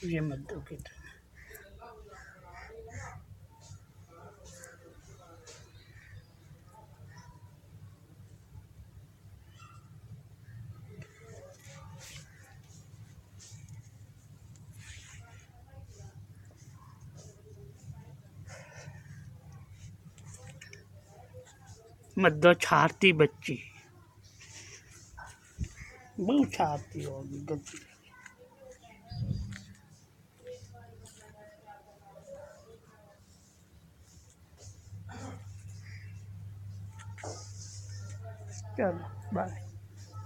ये मत दो कितना मत दो, छारती बच्ची बहुत छारती होगी गलती। चलो बाय।